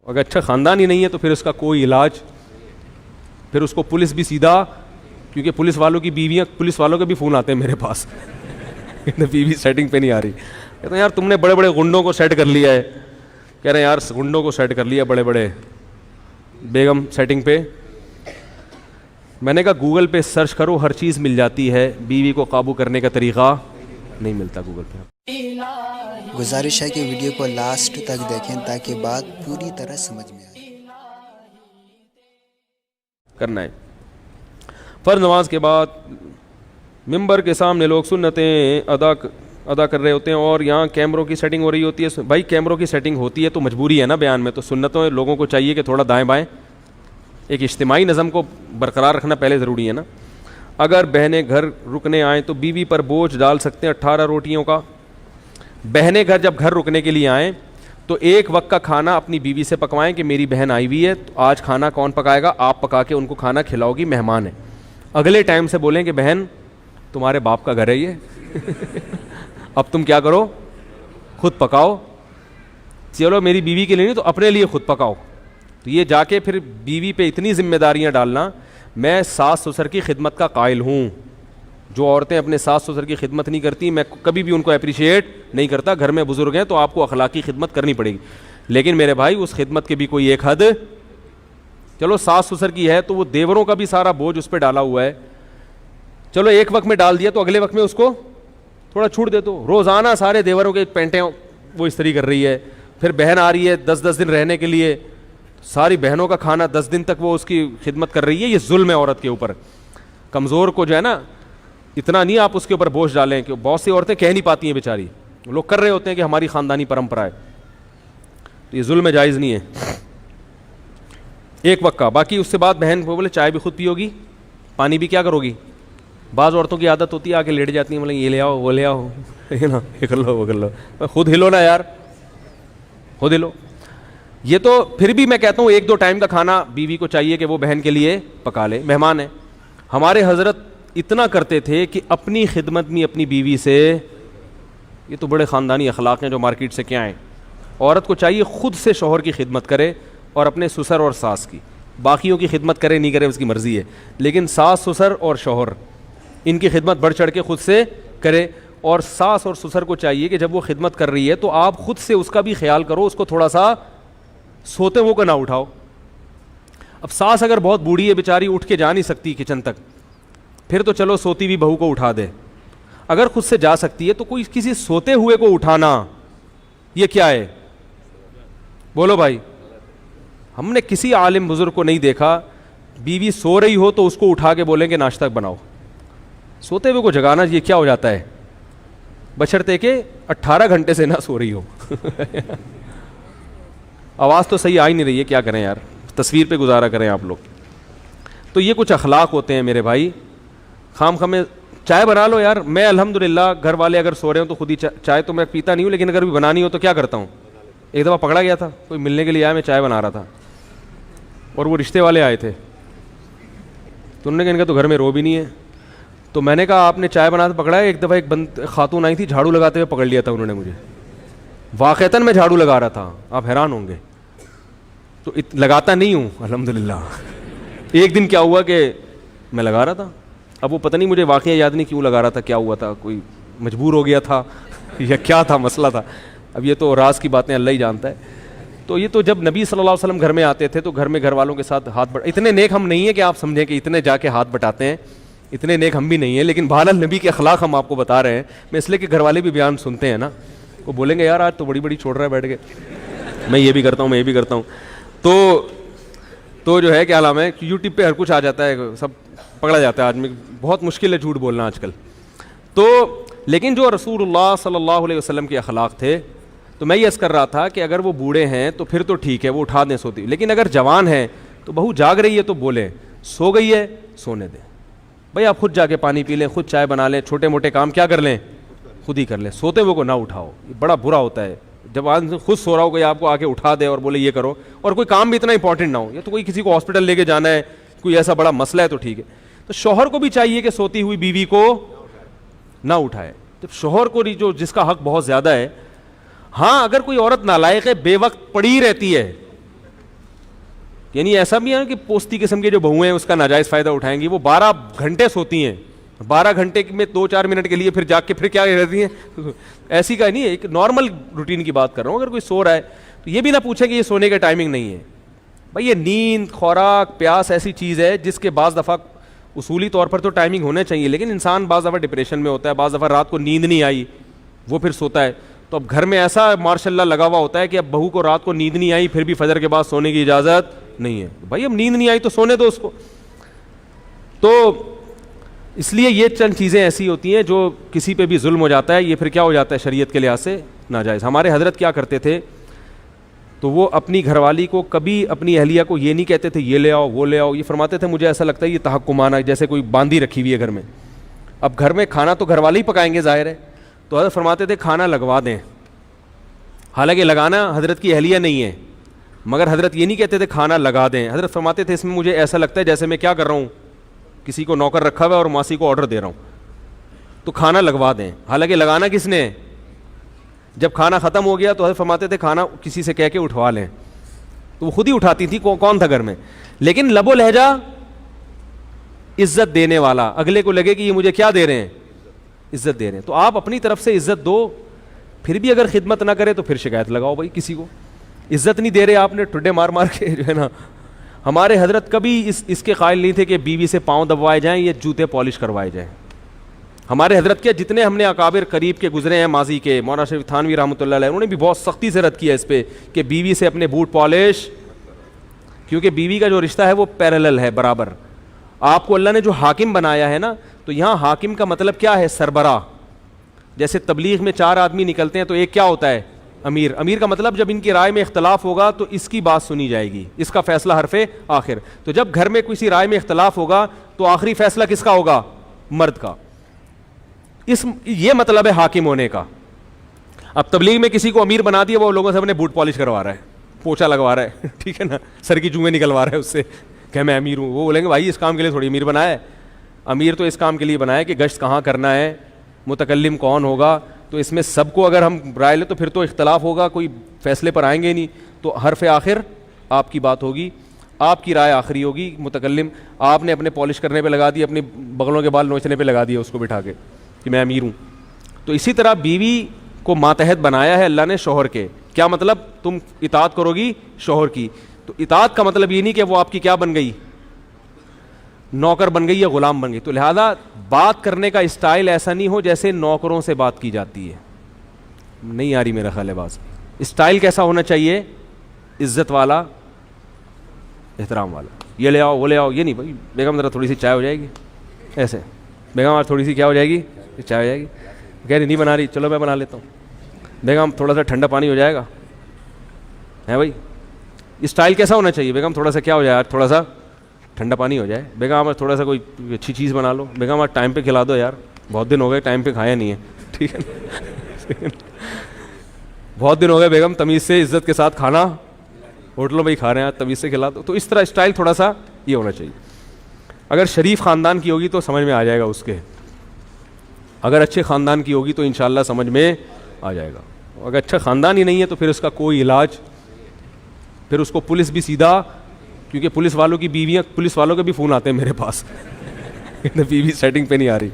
اگر اچھا خاندان ہی نہیں ہے تو پھر اس کا کوئی علاج, پھر اس کو پولیس بھی سیدھا, کیونکہ پولیس والوں کی بیویاں, پولیس والوں کے بھی فون آتے ہیں میرے پاس بیوی سیٹنگ پہ نہیں آ رہی, کہتے ہیں یار تم نے بڑے بڑے گنڈوں کو سیٹ کر لیا ہے, کہہ رہے ہیں یار گنڈوں کو سیٹ کر لیا بڑے بڑے, بیگم سیٹنگ پہ. میں نے کہا گوگل پہ سرچ کرو ہر چیز مل جاتی ہے, بیوی کو قابو کرنے کا طریقہ نہیں ملتا گوگل پہ. گزارش ہے کہ ویڈیو کو لاسٹ تک دیکھیں تاکہ بات پوری طرح سمجھ میں آئے. کرنا ہے فرض نماز کے بعد ممبر کے سامنے لوگ سنتیں ادا کر رہے ہوتے ہیں, اور یہاں کیمروں کی سیٹنگ ہو رہی ہوتی ہے. بھائی کیمروں کی سیٹنگ ہوتی ہے تو مجبوری ہے نا بیان میں, تو سنتوں لوگوں کو چاہیے کہ تھوڑا دائیں بائیں, ایک اجتماعی نظم کو برقرار رکھنا پہلے ضروری ہے نا. اگر بہنیں گھر رکنے آئیں تو بیوی پر بوجھ ڈال سکتے ہیں 18 روٹیوں کا. بہنیں گھر جب گھر رکنے کے لیے آئیں تو ایک وقت کا کھانا اپنی بیوی سے پکوائیں کہ میری بہن آئی ہوئی ہے تو آج کھانا کون پکائے گا, آپ پکا کے ان کو کھانا کھلاؤ گی, مہمان ہے. اگلے ٹائم سے بولیں کہ بہن تمہارے باپ کا گھر ہے یہ اب تم کیا کرو, خود پکاؤ. چلو میری بیوی کے لیے نہیں تو اپنے لیے خود پکاؤ. تو یہ جا کے پھر بیوی پہ اتنی ذمہ داریاں ڈالنا. میں ساس سسر کی خدمت کا قائل ہوں, جو عورتیں اپنے ساس سسر کی خدمت نہیں کرتی میں کبھی بھی ان کو اپریشیٹ نہیں کرتا. گھر میں بزرگ ہیں تو آپ کو اخلاقی خدمت کرنی پڑے گی, لیکن میرے بھائی اس خدمت کے بھی کوئی ایک حد. چلو ساس سسر کی ہے تو وہ دیوروں کا بھی سارا بوجھ اس پہ ڈالا ہوا ہے, چلو ایک وقت میں ڈال دیا تو اگلے وقت میں اس کو تھوڑا چھوٹ دے دو. روزانہ سارے دیوروں کے پینٹیں وہ استری کر رہی ہے, پھر بہن آ رہی ہے 10 دن رہنے کے لیے, ساری بہنوں کا کھانا 10 دن تک وہ اس کی خدمت کر رہی ہے. یہ ظلم ہے عورت کے اوپر. کمزور کو جو ہے نا اتنا نہیں آپ اس کے اوپر بوجھ ڈالیں, کہ بہت سی عورتیں کہہ نہیں پاتی ہیں بیچاری, لوگ کر رہے ہوتے ہیں کہ ہماری خاندانی پرمپرا ہے, تو یہ ظلم جائز نہیں ہے. ایک وقت کا, باقی اس سے بعد بہن وہ بولے چائے بھی خود پیو گی, پانی بھی کیا کرو گی. بعض عورتوں کی عادت ہوتی ہے آ کے لیٹ جاتی ہیں, بولیں یہ لے آؤ وہ لے آؤ نا, یہ کر لو وہ کر لو. خود ہلو نا یار, خود ہلو. یہ تو پھر بھی میں کہتا ہوں 1-2 ٹائم کا کھانا بیوی کو چاہیے کہ وہ بہن کے لیے پکا لے, مہمان ہے. ہمارے حضرت اتنا کرتے تھے کہ اپنی خدمت میں اپنی بیوی سے, یہ تو بڑے خاندانی اخلاق ہیں جو مارکیٹ سے کیا ہیں. عورت کو چاہیے خود سے شوہر کی خدمت کرے اور اپنے سسر اور ساس کی, باقیوں کی خدمت کرے نہیں کرے اس کی مرضی ہے, لیکن ساس سسر اور شوہر ان کی خدمت بڑھ چڑھ کے خود سے کرے. اور ساس اور سسر کو چاہیے کہ جب وہ خدمت کر رہی ہے تو آپ خود سے اس کا بھی خیال کرو, اس کو تھوڑا سا سوتے وہ کو نہ اٹھاؤ. اب ساس اگر بہت بوڑھی ہے بیچاری, اٹھ کے جا نہیں سکتی کچن تک, پھر تو چلو سوتی ہوئی بہو کو اٹھا دے. اگر خود سے جا سکتی ہے تو کوئی کسی سوتے ہوئے کو اٹھانا یہ کیا ہے, بولو بھائی. ہم نے کسی عالم بزرگ کو نہیں دیکھا بیوی سو رہی ہو تو اس کو اٹھا کے بولیں کہ ناشتہ بناؤ. سوتے ہوئے کو جگانا یہ کیا ہو جاتا ہے, بشرطے کہ 18 گھنٹے سے نہ سو رہی ہو. آواز تو صحیح آ ہی نہیں رہی ہے, کیا کریں یار, تصویر پہ گزارا کریں آپ لوگ. تو یہ کچھ اخلاق ہوتے ہیں میرے بھائی. خام خامے چائے بنا لو یار. میں الحمدللہ گھر والے اگر سو رہے ہوں تو خود ہی چائے تو میں پیتا نہیں ہوں, لیکن اگر بھی بنانی ہو تو کیا کرتا ہوں. ایک دفعہ پکڑا گیا تھا, کوئی ملنے کے لیے آیا, میں چائے بنا رہا تھا اور وہ رشتے والے آئے تھے, تو انہوں نے کہا ان کا تو گھر میں رو بھی نہیں ہے. تو میں نے کہا آپ نے چائے بناتے پکڑا ہے. ایک دفعہ ایک خاتون آئی تھی, جھاڑو لگاتے ہوئے پکڑ لیا تھا انہوں نے مجھے, واقعتاً میں جھاڑو لگا رہا تھا, آپ حیران ہوں گے. تو لگاتا نہیں ہوں الحمدللہ. ایک دن کیا ہوا کہ میں لگا رہا تھا, اب وہ پتہ نہیں مجھے واقعہ یاد نہیں کیوں لگا رہا تھا, کیا ہوا تھا, کوئی مجبور ہو گیا تھا یا کیا تھا مسئلہ تھا. اب یہ تو راز کی باتیں اللہ ہی جانتا ہے. تو یہ تو جب نبی صلی اللہ علیہ وسلم گھر میں آتے تھے تو گھر میں گھر والوں کے ساتھ ہاتھ اتنے نیک ہم نہیں ہیں کہ آپ سمجھیں کہ اتنے جا کے ہاتھ بٹاتے ہیں, اتنے نیک ہم بھی نہیں ہیں, لیکن بہرحال نبی کے اخلاق ہم آپ کو بتا رہے ہیں. میں اس لیے کہ گھر والے بھی بیان سنتے ہیں نا, وہ بولیں گے یار آج تو بڑی بڑی چھوڑ رہا ہے بیٹھ کے, میں یہ بھی کرتا ہوں میں یہ بھی کرتا ہوں. تو جو ہے کیا نام ہے, یوٹیوب پہ ہر کچھ آ جاتا ہے, سب پکڑا جاتا ہے آدمی. بہت مشکل ہے جھوٹ بولنا آج کل. تو لیکن جو رسول اللہ صلی اللہ علیہ وسلم کے اخلاق تھے, تو میں یہ عرض کر رہا تھا کہ اگر وہ بوڑھے ہیں تو پھر تو ٹھیک ہے, وہ اٹھا دیں سوتی, لیکن اگر جوان ہیں تو بہو جاگ رہی ہے تو بولیں, سو گئی ہے سونے دیں بھائی, آپ خود جا کے پانی پی لیں, خود چائے بنا لیں, چھوٹے موٹے کام کیا کر لیں خود ہی کر لیں. سوتے ہوئے کو نہ اٹھاؤ, یہ بڑا برا ہوتا ہے جب آدمی خود سو رہا ہو, کوئی آپ کو آ کے اٹھا دے اور بولے یہ کرو, اور کوئی کام بھی اتنا امپورٹنٹ نہ ہو, یا تو کوئی کسی کو ہاسپٹل لے کے جانا ہے, کوئی ایسا بڑا مسئلہ ہے تو ٹھیک ہے. تو شوہر کو بھی چاہیے کہ سوتی ہوئی بیوی کو نہ اٹھائے. جب شوہر کو جو جس کا حق بہت زیادہ ہے, ہاں اگر کوئی عورت نالائق ہے, بے وقت پڑی رہتی ہے, یعنی ایسا بھی ہے کہ پوستی قسم کے جو بہویں ہیں اس کا ناجائز فائدہ اٹھائیں گی. وہ 12 گھنٹے سوتی ہیں, 12 گھنٹے میں 2-4 منٹ کے لیے پھر جاگ کے پھر کیا رہتی ہیں. ایسی کا نہیں ہے, ایک نارمل روٹین کی بات کر رہا ہوں. اگر کوئی سو رہا ہے تو یہ بھی نہ پوچھیں کہ یہ سونے کا ٹائمنگ نہیں ہے. بھائی یہ نیند, خوراک, پیاس ایسی چیز ہے جس کے بعض دفعہ اصولی طور پر تو ٹائمنگ ہونا چاہیے, لیکن انسان بعض دفعہ ڈپریشن میں ہوتا ہے, بعض دفعہ رات کو نیند نہیں آئی وہ پھر سوتا ہے. تو اب گھر میں ایسا ماشاء اللہ لگا ہوا ہوتا ہے کہ اب بہو کو رات کو نیند نہیں آئی پھر بھی فجر کے بعد سونے کی اجازت نہیں ہے. بھائی اب نیند نہیں آئی تو سونے دو اس کو. تو اس لیے یہ چند چیزیں ایسی ہوتی ہیں جو کسی پہ بھی ظلم ہو جاتا ہے, یہ پھر کیا ہو جاتا ہے شریعت کے لحاظ سے ناجائز. ہمارے حضرت کیا کرتے تھے, تو وہ اپنی گھر والی کو کبھی اپنی اہلیہ کو یہ نہیں کہتے تھے یہ لے آؤ وہ لے آؤ. یہ فرماتے تھے مجھے ایسا لگتا ہے یہ تحکمانہ, جیسے کوئی باندھی رکھی ہوئی ہے گھر میں. اب گھر میں کھانا تو گھر والے ہی پکائیں گے ظاہر ہے, تو حضرت فرماتے تھے کھانا لگوا دیں. حالانکہ لگانا حضرت کی اہلیہ نہیں ہے, مگر حضرت یہ نہیں کہتے تھے کھانا لگا دیں. حضرت فرماتے تھے اس میں مجھے ایسا لگتا ہے جیسے میں کیا کر رہا ہوں, کسی کو نوکر رکھا ہوا ہے اور ماسی کو آرڈر دے رہا ہوں, تو کھانا لگوا دیں. حالانکہ لگانا کس نے ہے. جب کھانا ختم ہو گیا تو حضرت فرماتے تھے کھانا کسی سے کہہ کے اٹھوا لیں. تو وہ خود ہی اٹھاتی تھی, کون تھا گھر میں, لیکن لب و لہجہ عزت دینے والا, اگلے کو لگے کہ یہ مجھے کیا دے رہے ہیں, عزت دے رہے ہیں. تو آپ اپنی طرف سے عزت دو, پھر بھی اگر خدمت نہ کرے تو پھر شکایت لگاؤ. بھائی کسی کو عزت نہیں دے رہے آپ نے, ٹھڈے مار مار کے جو ہے نا. ہمارے حضرت کبھی اس کے قائل نہیں تھے کہ بیوی سے پاؤں دبوائے جائیں یا جوتے پالش کروائے جائیں. ہمارے حضرت کے جتنے ہم نے اکابر قریب کے گزرے ہیں ماضی کے, مولانا شریف تھانوی رحمۃ اللہ علیہ, انہوں نے بھی بہت سختی سے رد کیا اس پہ کہ بیوی سے اپنے بوٹ پالش, کیونکہ بیوی کا جو رشتہ ہے وہ پیرالل ہے, برابر. آپ کو اللہ نے جو حاکم بنایا ہے نا, تو یہاں حاکم کا مطلب کیا ہے, سربراہ. جیسے تبلیغ میں 4 آدمی نکلتے ہیں تو ایک کیا ہوتا ہے, امیر. امیر کا مطلب جب ان کی رائے میں اختلاف ہوگا تو اس کی بات سنی جائے گی, اس کا فیصلہ حرف آخر. تو جب گھر میں کسی رائے میں اختلاف ہوگا تو آخری فیصلہ کس کا ہوگا, مرد کا. یہ مطلب ہے حاکم ہونے کا. اب تبلیغ میں کسی کو امیر بنا دیا, وہ لوگوں سے اپنے بوٹ پالش کروا رہا ہے, پوچھا لگوا رہا ہے, ٹھیک ہے نا, سر کی جوئیں نکلوا رہا ہے اس سے کہ میں امیر ہوں. وہ بولیں گے بھائی اس کام کے لیے تھوڑی امیر بنایا ہے, امیر تو اس کام کے لیے بنایا ہے کہ گشت کہاں کرنا ہے, متکلم کون ہوگا. تو اس میں سب کو اگر ہم رائے لیں تو پھر تو اختلاف ہوگا, کوئی فیصلے پر آئیں گے نہیں. تو حرف آخر آپ کی بات ہوگی, آپ کی رائے آخری ہوگی. متکلم آپ نے اپنے پالش کرنے پہ لگا دی, اپنی بغلوں کے بال نوچنے پہ لگا دیا اس کو بٹھا کے کہ میں امیر ہوں. تو اسی طرح بیوی کو ماتحت بنایا ہے اللہ نے شوہر کے. کیا مطلب, تم اطاعت کرو گی شوہر کی. تو اطاعت کا مطلب یہ نہیں کہ وہ آپ کی کیا بن گئی, نوکر بن گئی یا غلام بن گئی. تو لہذا بات کرنے کا اسٹائل ایسا نہیں ہو جیسے نوکروں سے بات کی جاتی ہے. نہیں آ رہی میرا خیال ہے بات. اسٹائل کیسا ہونا چاہیے, عزت والا, احترام والا. یہ لے آؤ وہ لے آؤ, یہ نہیں بھائی بیگم ذرا تھوڑی سی چائے ہو جائے گی, ایسے بیگم آج تھوڑی سی کیا ہو جائے گی, چائے ہو جائے گی. کہہ رہی نہیں بنا رہی, چلو میں بنا لیتا ہوں. بیگم تھوڑا سا ٹھنڈا پانی ہو جائے گا, ہے بھائی. اسٹائل کیسا ہونا چاہیے, بیگم تھوڑا سا کیا ہو جائے, تھوڑا سا ٹھنڈا پانی ہو جائے. بیگم آج تھوڑا سا کوئی اچھی چیز بنا لو. بیگم آج ٹائم پہ کھلا دو یار, بہت دن ہو گئے ٹائم پہ کھایا نہیں ہے, ٹھیک ہے نا. بہت دن ہو گئے بیگم, تمیز سے عزت کے ساتھ کھانا ہوٹلوں میں ہی کھا رہے ہیں, تمیز سے کھلا دو. تو اس طرح اسٹائل تھوڑا سا یہ ہونا چاہیے. اگر شریف خاندان کی ہوگی تو سمجھ میں آ جائے گا اس کے, اگر اچھے خاندان کی ہوگی تو انشاءاللہ سمجھ میں آ جائے گا. اگر اچھا خاندان ہی نہیں ہے تو پھر اس کا کوئی علاج, پھر اس کو پولیس بھی سیدھا, کیونکہ پولیس والوں کی بیویاں, پولیس والوں کے بھی فون آتے ہیں میرے پاس, بیوی سیٹنگ پہ نہیں آ رہی.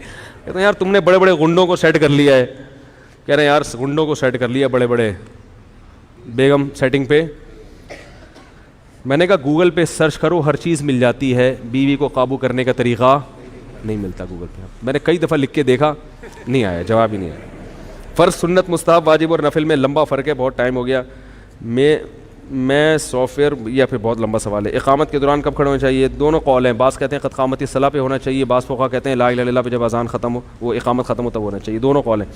کہتے ہیں یار تم نے بڑے بڑے گنڈوں کو سیٹ کر لیا ہے. کہہ رہے ہیں یار گنڈوں کو سیٹ کر لیا بڑے بڑے, بیگم سیٹنگ پہ. میں نے کہا گوگل پہ سرچ کرو, ہر چیز مل جاتی ہے, بیوی کو قابو کرنے کا طریقہ نہیں ملتا گوگل پہ. میں نے کئی دفعہ لکھ کے دیکھا, نہیں آیا, جواب ہی نہیں آیا. فرض, سنت, مستحب, واجب اور نفل میں لمبا فرق ہے, بہت ٹائم ہو گیا. میں سافٹ ویئر, یا پھر بہت لمبا سوال ہے. اقامت کے دوران کب کھڑے ہونا چاہیے, دونوں قول ہیں. بعض کہتے ہیں قد قامت الصلاۃ پہ ہونا چاہیے, بعض فقہا کہتے ہیں لا الہ الا اللہ پہ جب اذان ختم ہو, وہ اقامت ختم ہو تب ہونا چاہیے. دونوں قول ہیں.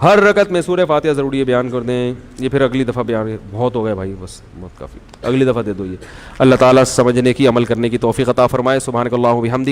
ہر رکعت میں سورہ فاتحہ ضروری ہے, بیان کر دیں. یہ پھر اگلی دفعہ بیان, بہت ہو گئے بھائی, بس بہت کافی, اگلی دفعہ دے دو. یہ اللہ تعالیٰ سمجھنے کی, عمل کرنے کی توفیق عطا فرمائے. سبحانک اللہم و بحمدک.